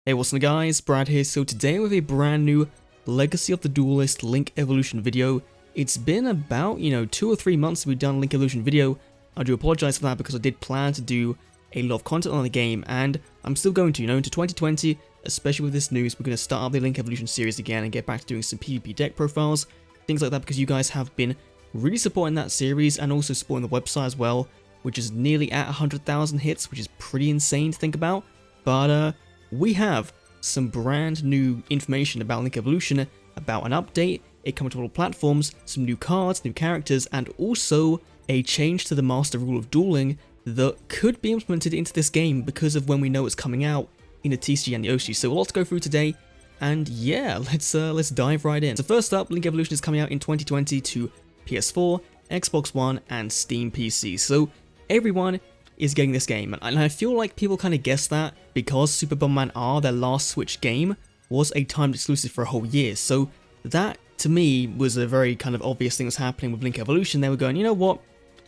Hey, what's up guys, Brad here. So today with a brand new Legacy of the Duelist Link Evolution video. It's been about, 2 or 3 months since we've done a Link Evolution video. I do apologize for that because I did plan to do a lot of content on the game and I'm still going to, into 2020, especially with this news, we're going to start up the Link Evolution series again and get back to doing some PvP deck profiles, things like that, because you guys have been really supporting that series and also supporting the website as well, which is nearly at 100,000 hits, which is pretty insane to think about. But we have some brand new information about Link Evolution, about an update, it coming to all platforms, some new cards, new characters, and also a change to the Master Rule of Dueling that could be implemented into this game because of when we know it's coming out in the TCG and the OCG. So a lot to go through today, and yeah, let's dive right in. So first up, Link Evolution is coming out in 2020 to PS4, Xbox One, and Steam PC. So everyone is getting this game, and I feel like people kind of guessed that because Super Bomberman R, their last Switch game, was a timed exclusive for a whole year. So that to me was a very kind of obvious thing was happening with Link Evolution. They were going, you know what,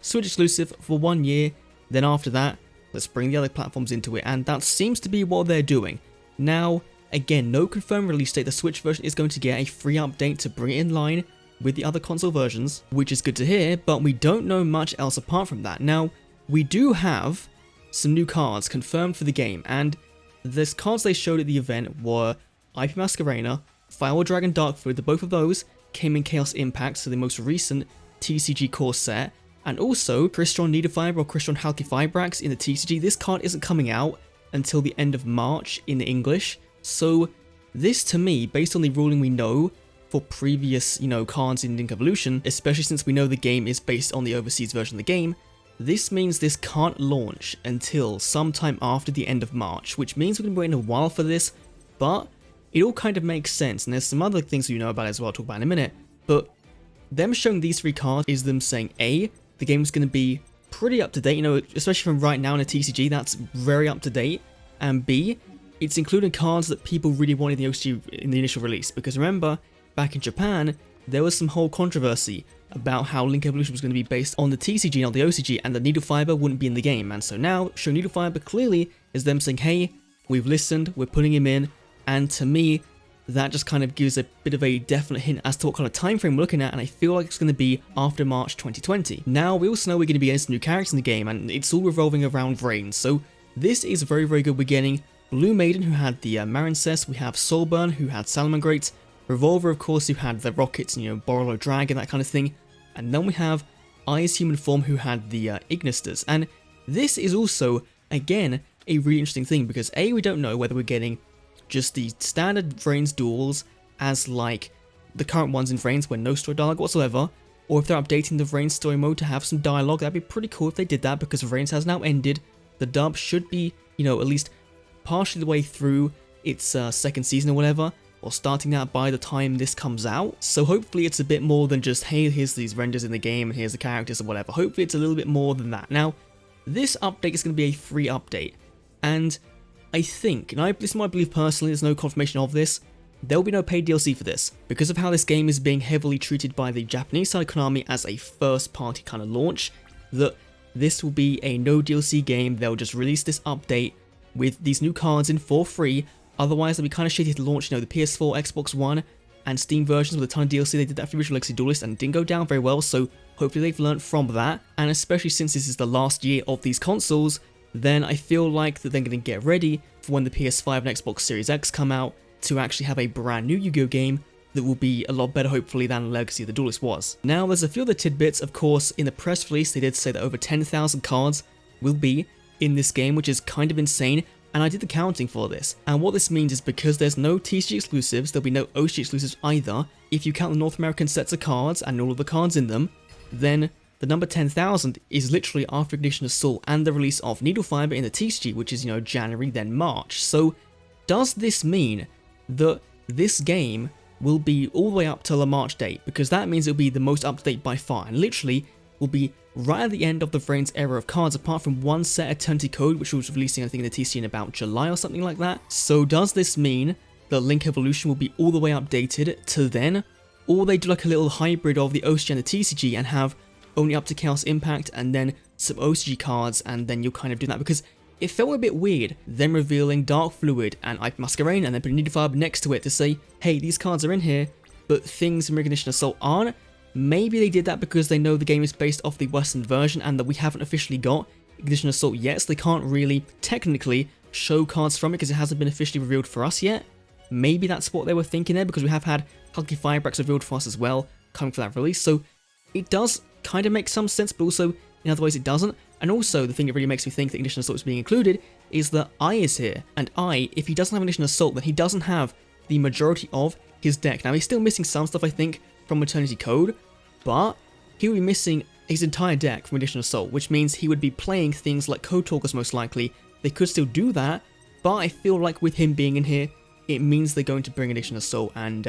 Switch exclusive for 1 year, then after that let's bring the other platforms into it, and that seems to be what they're doing. Now again, no confirmed release date. The Switch version is going to get a free update to bring it in line with the other console versions, which is good to hear, but we don't know much else apart from that. Now we do have some new cards confirmed for the game, and the cards they showed at the event were IP Masquerena, Firewall Dragon Darkfoot. Both of those came in Chaos Impact, so the most recent TCG core set, and also Crystron Nidofiber or Crystron Halqifibrax in the TCG. This card isn't coming out until the end of March in the English, so this to me, based on the ruling we know for previous, cards in Link Evolution, especially since we know the game is based on the overseas version of the game, this means this can't launch until sometime after the end of March, which means we're going to be waiting a while for this, but it all kind of makes sense, and there's some other things you know about it as well I'll talk about in a minute. But them showing these 3 cards is them saying A, the game's going to be pretty up to date, especially from right now in a TCG, that's very up to date, and B, it's including cards that people really wanted in the OCG in the initial release, because remember, back in Japan, there was some whole controversy about how Link Evolution was going to be based on the TCG, not the OCG, and that Nidofiber wouldn't be in the game. And so now, showing Nidofiber clearly is them saying, hey, we've listened, we're putting him in, and to me, that just kind of gives a bit of a definite hint as to what kind of time frame we're looking at, and I feel like it's going to be after March 2020. Now, we also know we're going to be getting some new characters in the game, and it's all revolving around Vrain, so this is very, very good. We're getting Blue Maiden, who had the Marincess, we have Soulburn, who had Salamangreat, Revolver, of course, who had the rockets, Borolo Dragon, that kind of thing. And then we have Eyes Human Form, who had the Ignisters. And this is also, again, a really interesting thing, because A, we don't know whether we're getting just the standard Vrain's duels as like the current ones in Vrain's where no story dialogue whatsoever, or if they're updating the Vrain story mode to have some dialogue. That'd be pretty cool if they did that, because Vrain's has now ended. The dub should be, at least partially the way through its second season or whatever, or starting that by the time this comes out. So hopefully it's a bit more than just, hey, here's these renders in the game and here's the characters or whatever. Hopefully it's a little bit more than that. Now, this update is going to be a free update, and I think, this is my belief personally, there's no confirmation of this, there will be no paid DLC for this, because of how this game is being heavily treated by the Japanese side of Konami as a first party kind of launch, that this will be a no DLC game. They'll just release this update with these new cards in for free. Otherwise, it'll be kind of shitty to launch, the PS4, Xbox One, and Steam versions with a ton of DLC. They did that for the original Legacy Duelist and it didn't go down very well, so hopefully they've learned from that. And especially since this is the last year of these consoles, then I feel like that they're going to get ready for when the PS5 and Xbox Series X come out to actually have a brand new Yu-Gi-Oh game that will be a lot better, hopefully, than Legacy of the Duelist was. Now, there's a few other tidbits. Of course, in the press release, they did say that over 10,000 cards will be in this game, which is kind of insane. And I did the counting for this, and what this means is because there's no TCG exclusives, there'll be no OCG exclusives either. If you count the North American sets of cards and all of the cards in them, then the number 10,000 is literally after Ignition Assault and the release of Nidofiber in the TCG, which is, January, then March. So does this mean that this game will be all the way up till the March date? Because that means it'll be the most up to date by far, and literally will be right at the end of the Vrain's era of cards, apart from one set Eternity Code, which was releasing, I think, in the TCG in about July or something like that. So does this mean that Link Evolution will be all the way updated to then, or they do like a little hybrid of the OCG and the TCG and have only up to Chaos Impact and then some OCG cards, and then you'll kind of do that? Because it felt a bit weird, them revealing Dark Fluid and Ike Masquerain and then putting Nidifab next to it to say, hey, these cards are in here, but things in Recognition Assault aren't. Maybe they did that because they know the game is based off the Western version and that we haven't officially got Ignition Assault yet, so they can't really, technically, show cards from it because it hasn't been officially revealed for us yet. Maybe that's what they were thinking there, because we have had Hulky Firebracks revealed for us as well, coming for that release, so it does kind of make some sense, but also in other ways it doesn't. And also, the thing that really makes me think that Ignition Assault is being included is that I is here, and I, if he doesn't have Ignition Assault, then he doesn't have the majority of his deck. Now, he's still missing some stuff, I think, from Eternity Code, but he will be missing his entire deck from Ignition Assault, which means he would be playing things like Code Talkers most likely. They could still do that, but I feel like with him being in here, it means they're going to bring Ignition Assault, and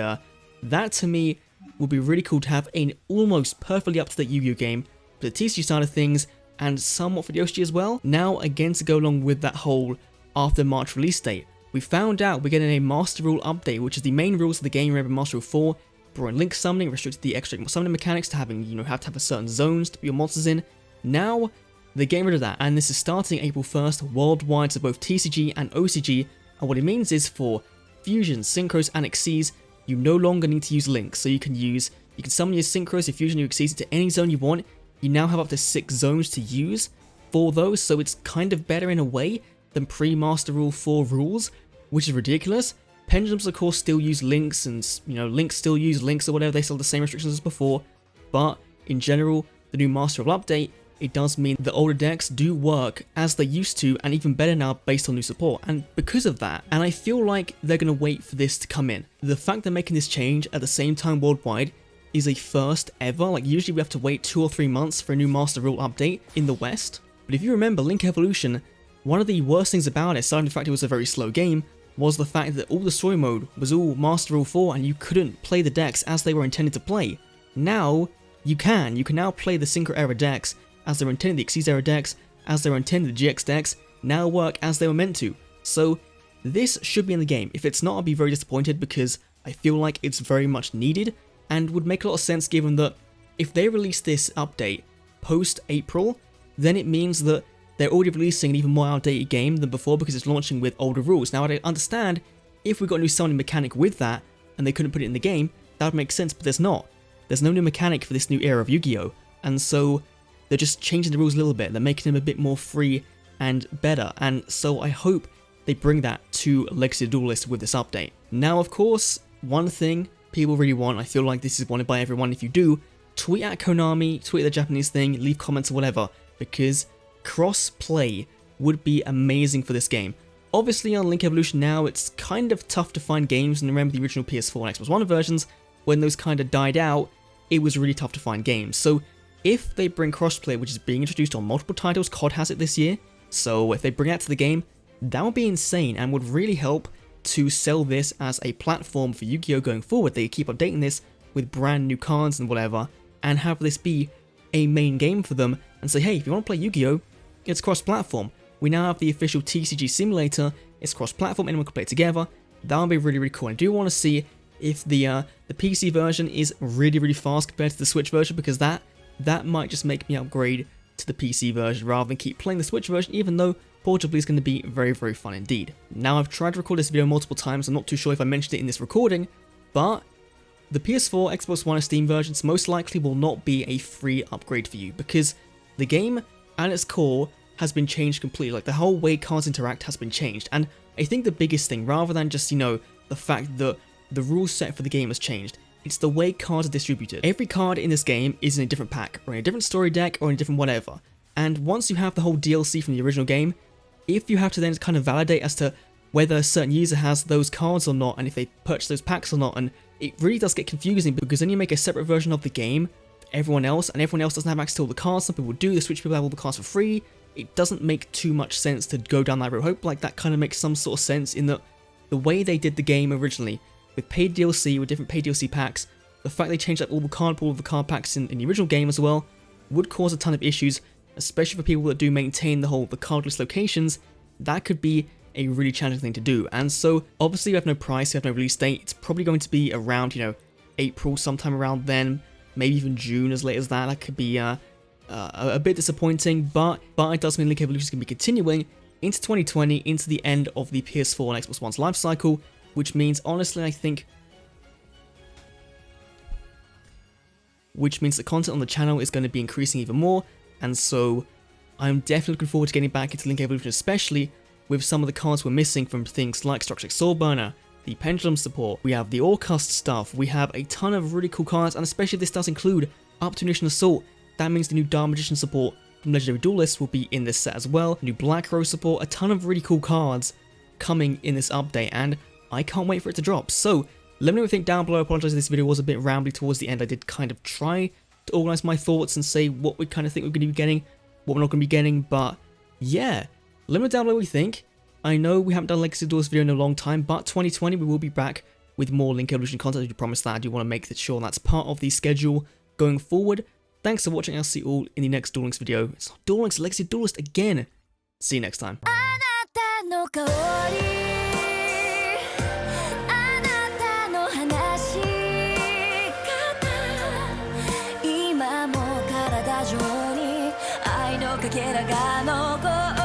that to me would be really cool to have an almost perfectly up-to-date Yu-Gi-Oh game for the TCG side of things, and somewhat for the OCG as well. Now, again, to go along with that whole after March release date, we found out we're getting a Master Rule update, which is the main rules of the game. Remember, Master Rule 4 brought in link summoning, restricted the extra summoning mechanics to having, have to have a certain zones to put your monsters in. Now, they're getting rid of that, and this is starting April 1st worldwide, so both TCG and OCG, and what it means is for Fusions, Synchros, and Xyz, you no longer need to use links, so you can summon your Synchros, your Fusion, your Xyz into any zone you want. You now have up to 6 zones to use for those, so it's kind of better in a way than pre-Master Rule 4 rules, which is ridiculous. Pendulums, of course, still use links, and, links still use links or whatever, they still have the same restrictions as before, but in general, the new Master Rule update, it does mean the older decks do work as they used to, and even better now based on new support, and because of that, and I feel like they're going to wait for this to come in. The fact they're making this change at the same time worldwide is a first ever. Like, usually we have to wait 2 or 3 months for a new Master Rule update in the West, but if you remember Link Evolution, one of the worst things about it, aside from the fact it was a very slow game, was the fact that all the story mode was all Master Rule 4 and you couldn't play the decks as they were intended to play. Now, you can now play the Synchro era decks as they were intended, the Xyz era decks as they were intended, the GX decks now work as they were meant to. So this should be in the game. If it's not, I'll be very disappointed because I feel like it's very much needed and would make a lot of sense given that if they release this update post-April, then it means that they're already releasing an even more outdated game than before because it's launching with older rules. Now, I understand if we got a new summoning mechanic with that and they couldn't put it in the game, that would make sense, but there's not. There's no new mechanic for this new era of Yu-Gi-Oh! And so they're just changing the rules a little bit. They're making them a bit more free and better. And so I hope they bring that to Legacy of the Duelist with this update. Now, of course, one thing people really want, I feel like this is wanted by everyone. If you do, tweet at Konami, tweet the Japanese thing, leave comments or whatever, because cross-play would be amazing for this game. Obviously on Link Evolution now, it's kind of tough to find games, and remember the original PS4 and Xbox One versions, when those kind of died out, it was really tough to find games. So if they bring crossplay, which is being introduced on multiple titles, COD has it this year, so if they bring that to the game, that would be insane and would really help to sell this as a platform for Yu-Gi-Oh! Going forward. They keep updating this with brand new cards and whatever, and have this be a main game for them, and say, hey, if you want to play Yu-Gi-Oh!, it's cross-platform. We now have the official TCG simulator, it's cross-platform, anyone can play it together. That would be really, really cool. I do want to see if the PC version is really, really fast compared to the Switch version, because that might just make me upgrade to the PC version rather than keep playing the Switch version, even though portably is going to be very, very fun indeed. Now, I've tried to record this video multiple times, I'm not too sure if I mentioned it in this recording, but the PS4, Xbox One, and Steam versions most likely will not be a free upgrade for you, because the game, at its core, has been changed completely. Like, the whole way cards interact has been changed, and I think the biggest thing, rather than just, the fact that the rule set for the game has changed, it's the way cards are distributed. Every card in this game is in a different pack, or in a different story deck, or in a different whatever, and once you have the whole DLC from the original game, if you have to then kind of validate as to whether a certain user has those cards or not, and if they purchase those packs or not, and it really does get confusing, because then you make a separate version of the game for everyone else, and everyone else doesn't have access to all the cards. Some people do, the Switch people have all the cards for free. It doesn't make too much sense to go down that road. I hope like that kind of makes some sort of sense in that the way they did the game originally, with paid DLC, with different paid DLC packs, the fact they changed up all the card pool of the card packs in the original game as well, would cause a ton of issues, especially for people that do maintain the cardless locations. That could be a really challenging thing to do. And so obviously we have no price, we have no release date. It's probably going to be around, April, sometime around then, maybe even June, as late as that. That could be a bit disappointing, but it does mean Link Evolution is going to be continuing, into 2020, into the end of the PS4 and Xbox One's life cycle, which means, honestly, I think... which means the content on the channel is going to be increasing even more, and so I'm definitely looking forward to getting back into Link Evolution, especially with some of the cards we're missing from things like Structure Soulburner, the Pendulum support, we have the Orcust stuff, we have a ton of really cool cards, and especially this does include Up to Ignition Assault. That means the new Dark Magician support from Legendary Duelist will be in this set as well, new Black Rose support, a ton of really cool cards coming in this update, and I can't wait for it to drop. So let me know what you think down below. I apologize if this video was a bit rambly towards the end. I did kind of try to organize my thoughts and say what we kind of think we're going to be getting, what we're not going to be getting, but yeah, let me know down below what you think. I know we haven't done a Legacy of Duelist video in a long time, but 2020 we will be back with more Link Evolution content. I do promise that. I do want to make sure that's part of the schedule going forward. Thanks for watching. I'll see you all in the next Duel Links video. It's not Duel Links, Legacy of Duelist again. See you next time.「愛のかけらが残る」